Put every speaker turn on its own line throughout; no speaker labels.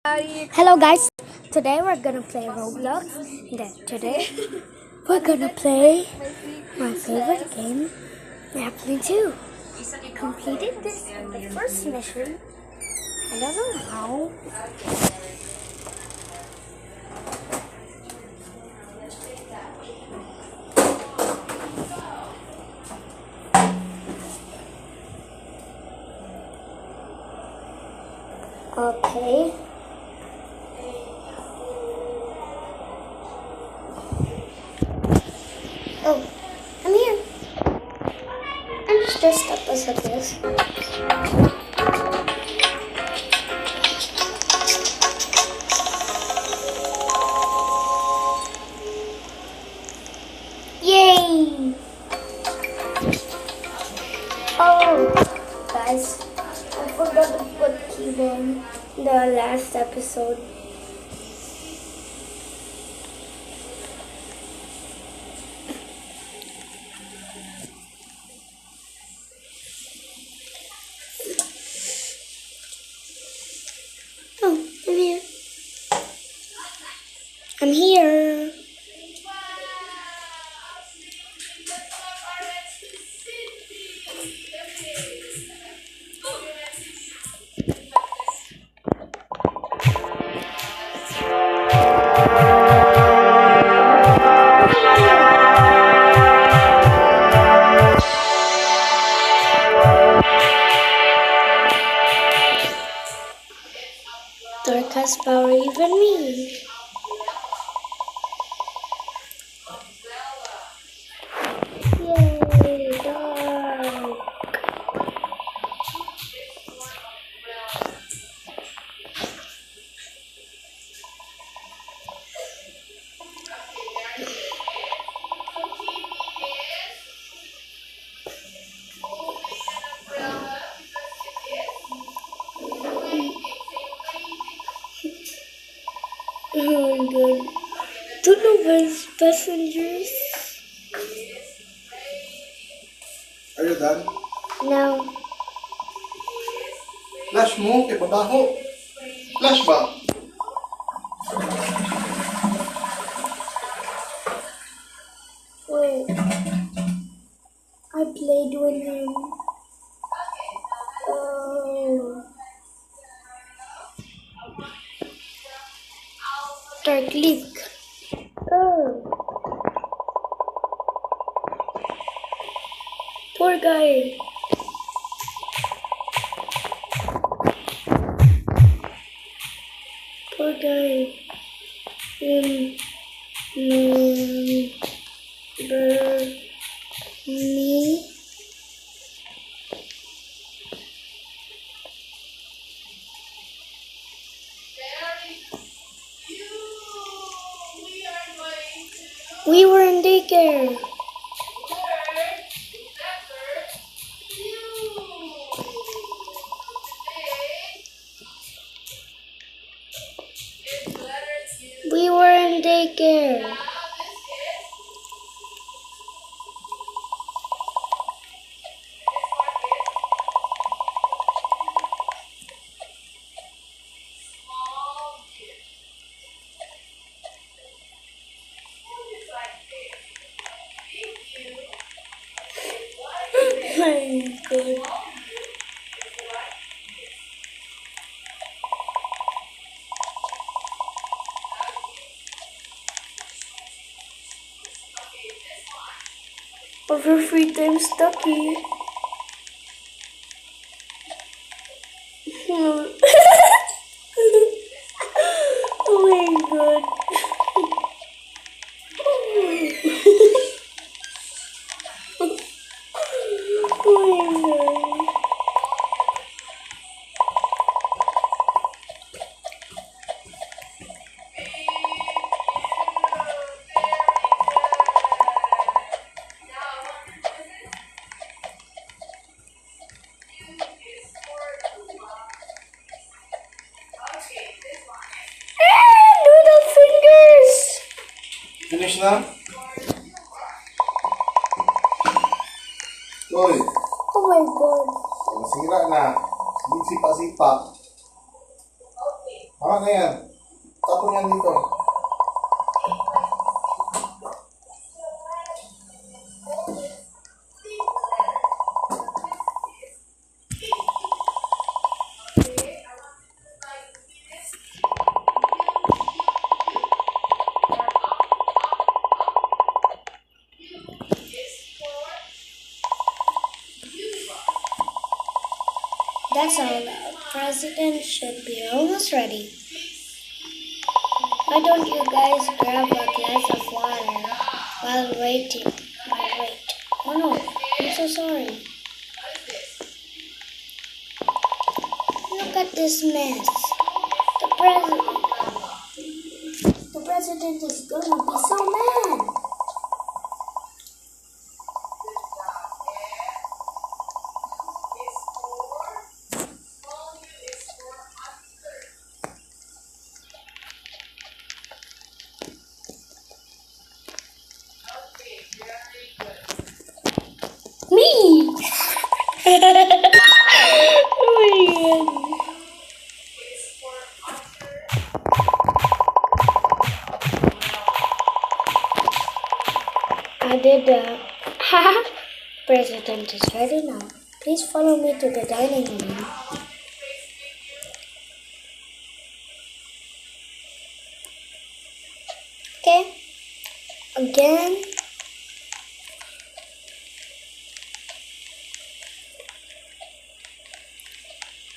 Hello guys, today we're gonna play Roblox. And then today we're gonna play my favorite game, Mapling 2. Completed this in the first mission. I don't know how. Okay. Oh, I'm here. I'm just dressed up as a this. Yay! Oh, guys, I forgot to put Kevin in the last episode. Oh, I'm here. I'm here. Dark has power, even me. Yay, dark. Oh my god. Don't know where's passengers.
Are you done?
No.
Flash mo, kay babaho. Flash ba?
Wait. I played with him. Oh. Dark leak. Oh. Poor guy. Poor guy. Remember me? We were in daycare. We were in daycare. My God. Over free time Stucky. Oh my god. Oh my god. Noodle fingers!
Finish na? Uy,
Oh my god.
masira na. Hindi sipa-sipa. na yan. Tapon yan dito.
That's all. President should be almost ready. Why don't you guys grab a glass of water while waiting? Wait. Oh no, I'm so sorry. Look at this mess. The president is gonna be so mad. Me! Oh my god. I did that. President is ready now. Please follow me to the dining room. Okay. Again.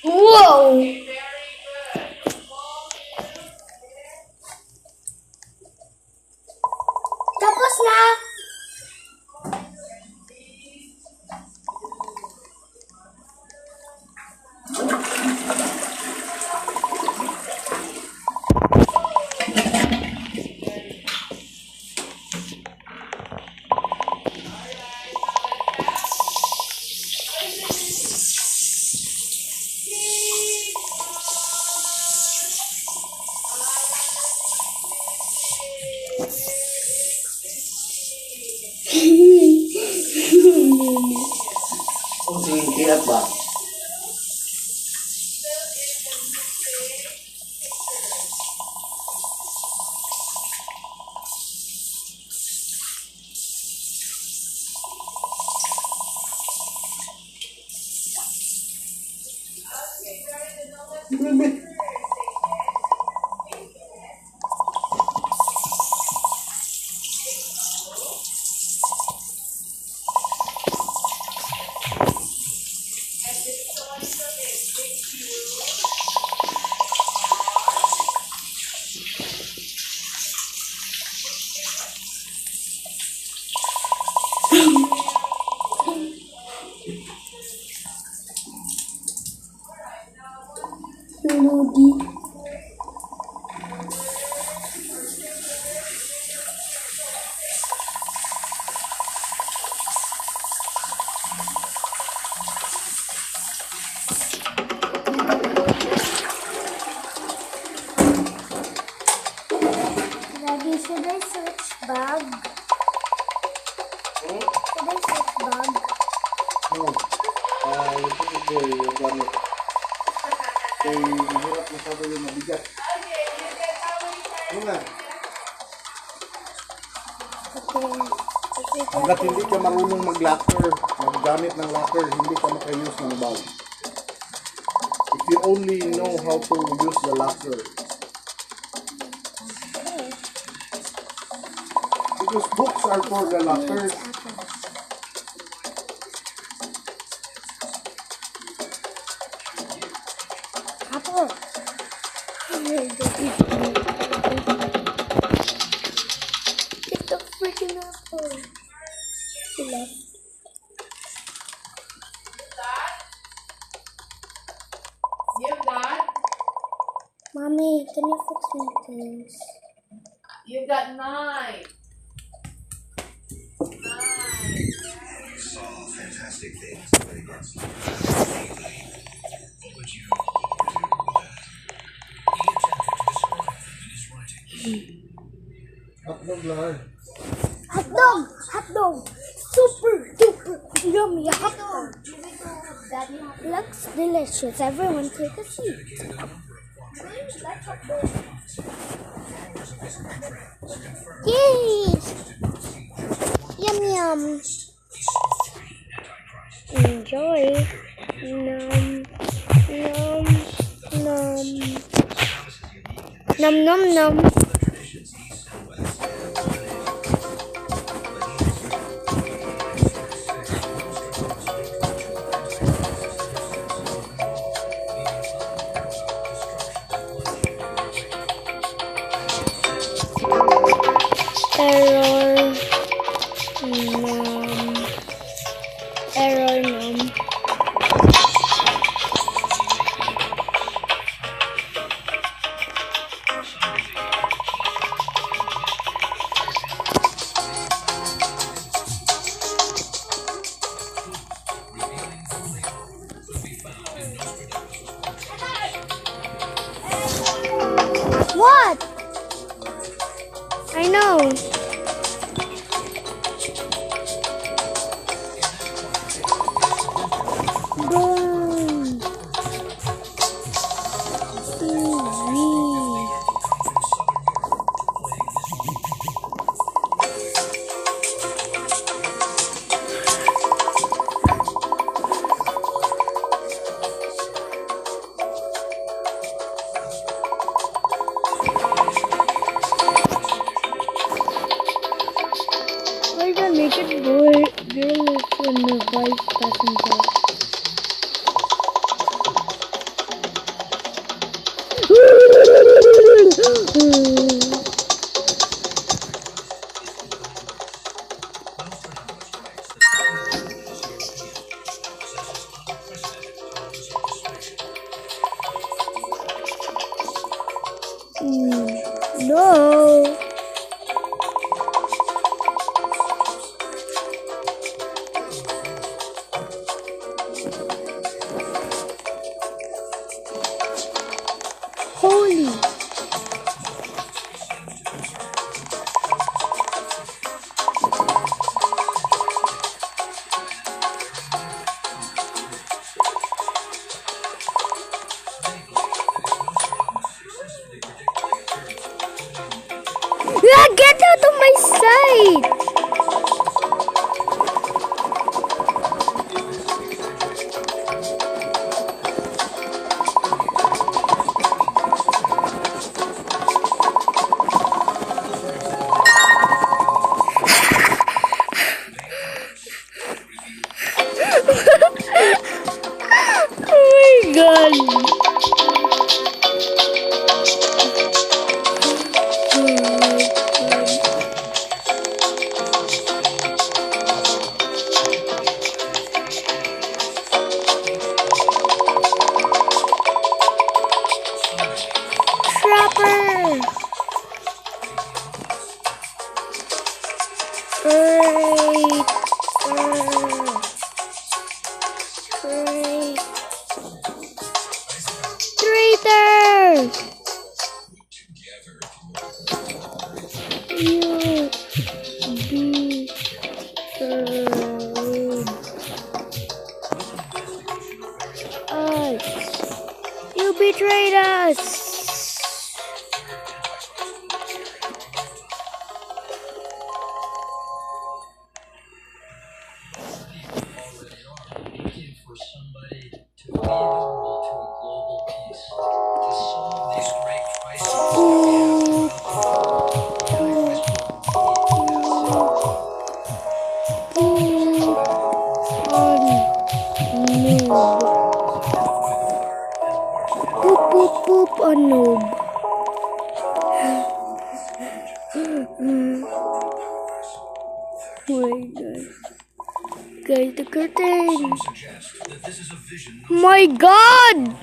Whoa! Tapos na!
Kung tingin kiyat ba? Lodi. Daddy, should I switch bag? Hmm?
Should I switch bag?
No. You put it there, yung gamit. Kaya hirap masyado yung mabigat. Ano nga?
Okay.
Hanggat hindi ka marunong mag-locker, maggamit ng locker, hindi ka maka-use ng bag. If you only know how to use the locker. Because books are for the lockers.
Apple. Get the freaking apple. She left.
You've got?
Mommy, can you fix me, please?
You've got 9. 9.
Saw fantastic things, but against you. What would you do with that? He attempted to describe them in his writing.
Hotdog lang.
Hot dog! Hot dog! Super duper yummy hot dog! Looks delicious. Everyone take a seat.
Dedicated a number of quatrains
Yay! Yum yum. Enjoy. Nom nom nom. Nom nom nom. Error. Nom. Error nom. What? I know. Boom. Easy. Why the naked boy girl is in the vice passenger? No. Holy. Yeah, get out of my sight! Oh my god! Trapper! Great! Great! Traitor! You betrayed us! You betrayed us!
Looking for somebody to lead the world to a global peace, to solve these great crises.
Poop on noob. Oh my god. Guys, the curtain.
Suggest that this is a vision
My god!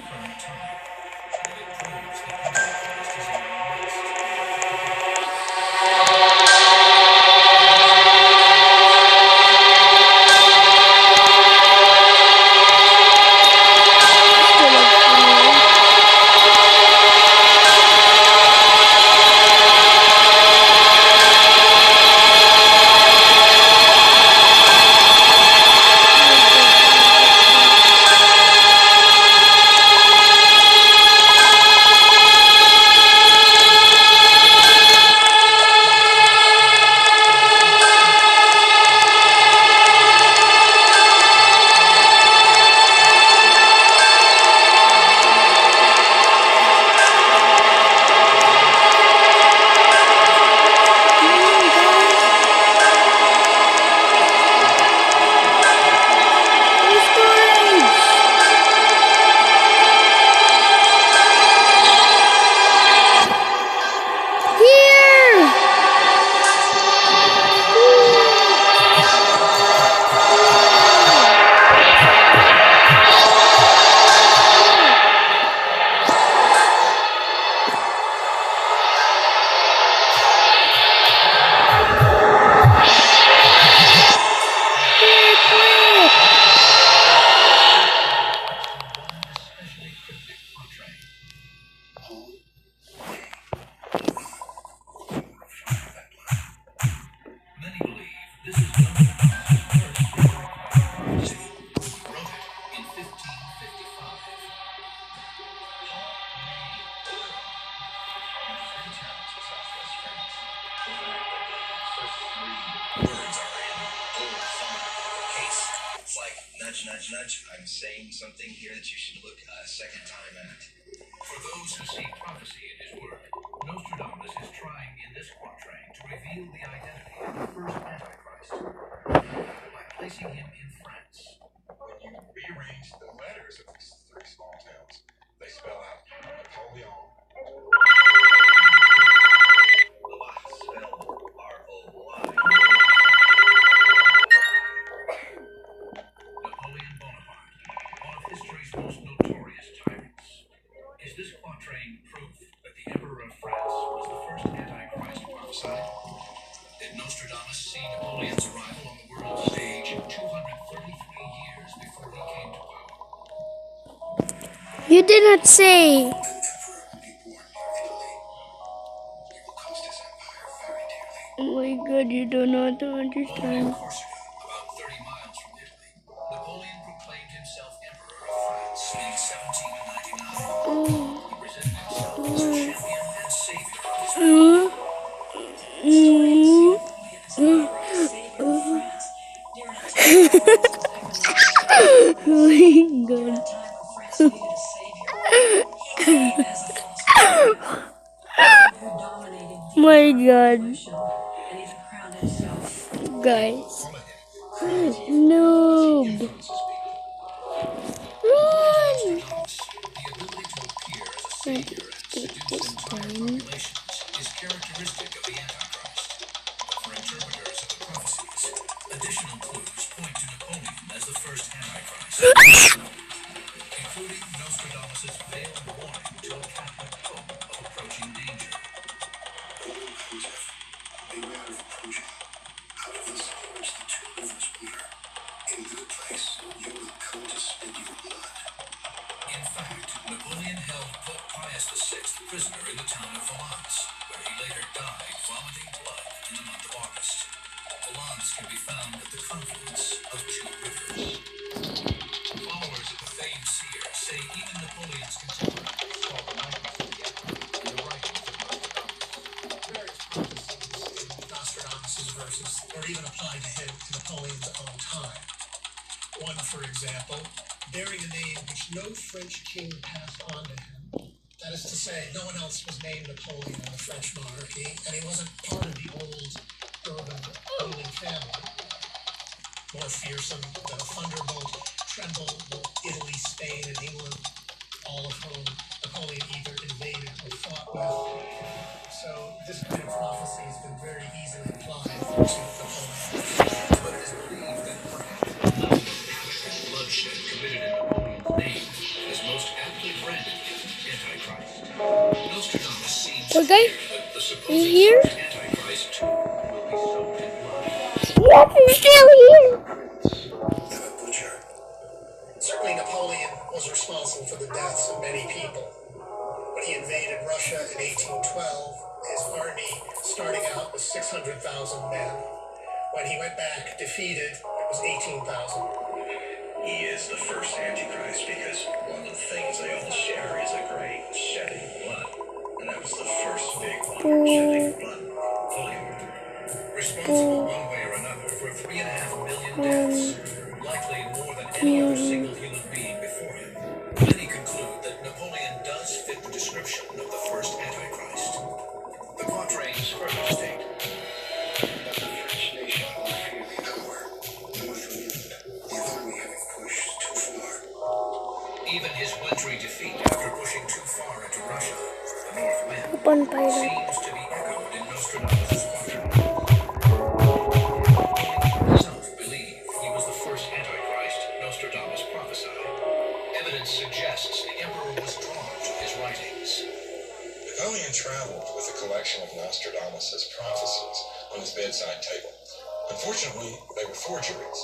nudge, nudge. I'm saying something here that you should look a second time at. For those who see prophecy in his work, Nostradamus is trying in this quatrain to reveal the identity of the first Antichrist by placing him in France. When you rearrange the letters of these three small towns, they spell out Napoleon. Spelled R-O-Y. Napoleon Bonaparte, one of history's most notorious tyrants. Is this quatrain proof that the Emperor of France was the first Antichrist prophesied? Did Nostradamus see Napoleon's arrival on the world stage 233 years before he came to power?
You did not say.
An emperor will be born near Italy. He will cost his empire very dearly.
Oh my God, you do not
Born in
understand.
Corsica, about 30 miles from Italy, Napoleon proclaimed himself Emperor of France in 1799. He presented himself as a champion and savior of his people.
My God, guys, noob, run!
The ability to appear as a savior and seduce entire populations is characteristic of the Antichrist. For interpreters of the prophecies, additional clues point to Napoleon as the first Antichrist, including Nostradamus' veiled warning to a Catholic pope of approaching danger. Joseph, beware of Prussia. Out of this flows the two rivers water. In that place, you will come to spit your blood. In fact, Napoleon held Pope Pius VI prisoner in the town of Valence, where he later died vomiting blood in the month of August. Valence can be found at the confluence of two rivers. Followers of the famed seer say even Napoleon's contemporaries saw the likeness of the emperor in the writings of Nostradamus. Various prophecies in Nostradamus' verses were even applied to him in Napoleon's own time. One, for example, bearing a name which no French king passed on to him. That is to say, no one else was named Napoleon in the French monarchy, and he wasn't part of the old Bourbon ruling family. More fearsome than a thunderbolt trembled Italy, Spain, and England, all of whom Napoleon either invaded or fought with. So this kind of prophecy has been very easily applied to Napoleon. But it is believed that perhaps the level of havoc and bloodshed committed in Napoleon's name is most aptly branded him Antichrist. Nostradamus seems to
Okay,
fear that the supposed
you here?
first Antichrist too will be soaked in blood.
Yes, he's still here.
The butcher. Certainly Napoleon was responsible for the deaths of many people. When he invaded Russia in 1812, his army starting out with 600,000 men. When he went back defeated, it was 18,000. He is the first Antichrist because one of the things they all share is a great shedding blood. And that was the first big one, shedding blood. Responsible one way or another for 3.5 million deaths, likely more than any other single human being before him. Many conclude that Napoleon does fit the description of the first Antichrist. The quatrains further state that the French nation will fear the power north of England, the army having pushed too far. Even his wintry defeat after pushing too far into Russia, the North Wind,
Bonfire.
seems to be echoed in Nostradamus' quatrain. Himself believed he was the first Antichrist Nostradamus prophesied. Evidence suggests the emperor was drawn to his writings.
Napoleon traveled with a collection of Nostradamus' prophecies on his bedside table. Unfortunately, they were forgeries.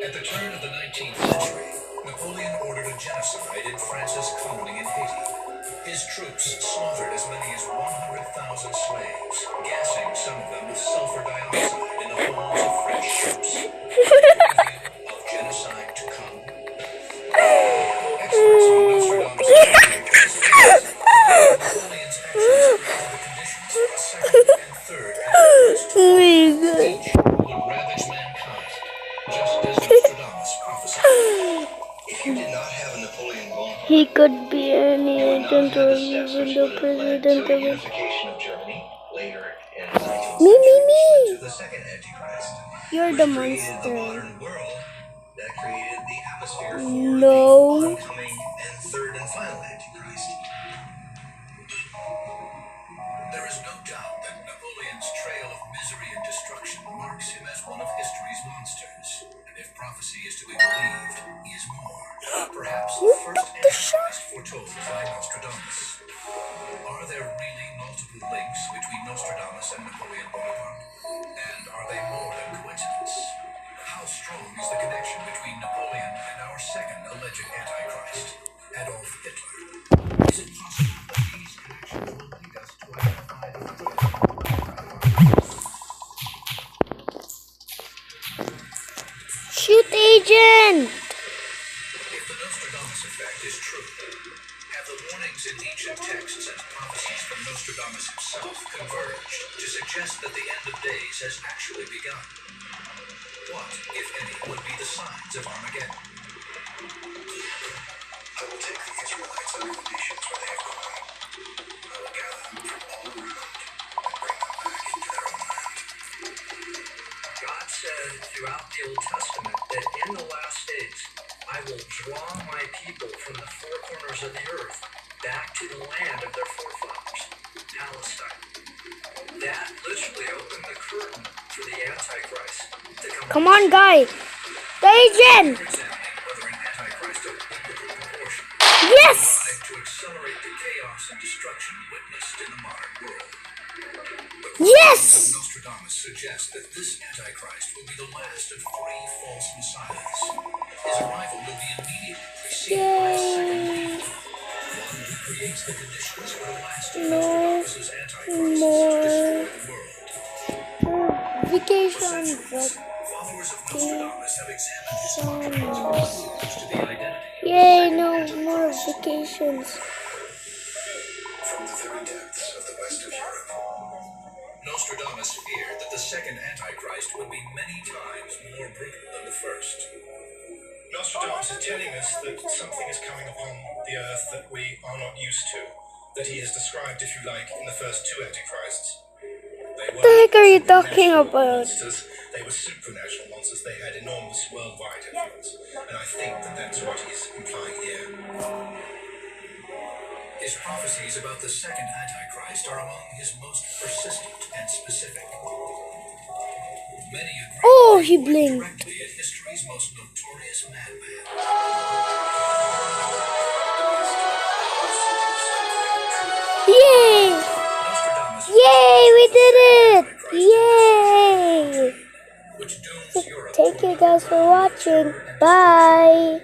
At the turn of the 19th century, Napoleon ordered a genocide in France's colony in Haiti. His troops slaughtered as many as 100,000 slaves, gassing some of them with sulfur dioxide in the homes of French troops. Preview of genocide to come. Experts on Nostradamus' Napoleon's actions created the conditions for a second and third Antichrist.
Oh my God.
Each would ravage mankind, just as Nostradamus prophesied.
president of it.
Unification of Germany. Later in the 19th
Me, me,
century,
me.
to the second Antichrist.
You're the
Which created the
monster.
modern world that created the atmosphere for
No.
the oncoming and third and final Antichrist. There is no doubt that Napoleon's trail of misery and destruction marks him as one of history's monsters. And if prophecy is to be believed, he is more. Perhaps the first Antichrist foretold by Nostradamus. Are there really multiple links between Nostradamus and Napoleon Bonaparte? And are they more than coincidence? How strong is the connection between Napoleon and our second alleged Antichrist, Adolf Hitler? Is it possible that these connections will lead us to identify the third Antichrist?
Shoot, agent.
If the Nostradamus effect is true, have the warnings in ancient texts and prophecies from Nostradamus himself converged to suggest that the end of days has actually begun? What, if any, would be the signs of Armageddon? I will take the Israelites under the nations where they have gone. I will gather them from all around and bring them back into their own land. God said throughout the Old Testament that in the last days I will draw my people from the four corners of the earth back to the land of their forefathers, Palestine. That literally opened the curtain for the Antichrist to
Come on, guys. The agent.
examining whether an Antichrist of biblical proportion
Yes.
arrived to accelerate the chaos and destruction witnessed in the modern world.
Yes.
Nostradamus suggests that this Antichrist will be the last of three false messiahs. His arrival will be immediately preceded by a second leader, one who creates the conditions for the last of Nostradamus' Antichrist to destroy the world.
Vacation.
Followers of Nostradamus have examined his contributions to the identity
Yay, no more vacations.
from the very depths of the west of Europe. Nostradamus feared that the second Antichrist would be many times more brutal than the first. Nostradamus is telling us that something is coming upon the earth that we are not used to, that he has described, if you like, in the first two Antichrists.
What the heck are you talking about?
Monsters. They were supernatural monsters. They had enormous worldwide influence. And I think that that's what he's implying here. His prophecies about the second Antichrist are among his most persistent and specific. Many agree
Oh,
that
he
point
blinked.
directly at history's most notorious madman.
Yay.
Nostradamus,
Yay, we did it. Yay.
which dooms Europe
Thank you guys for watching. Bye.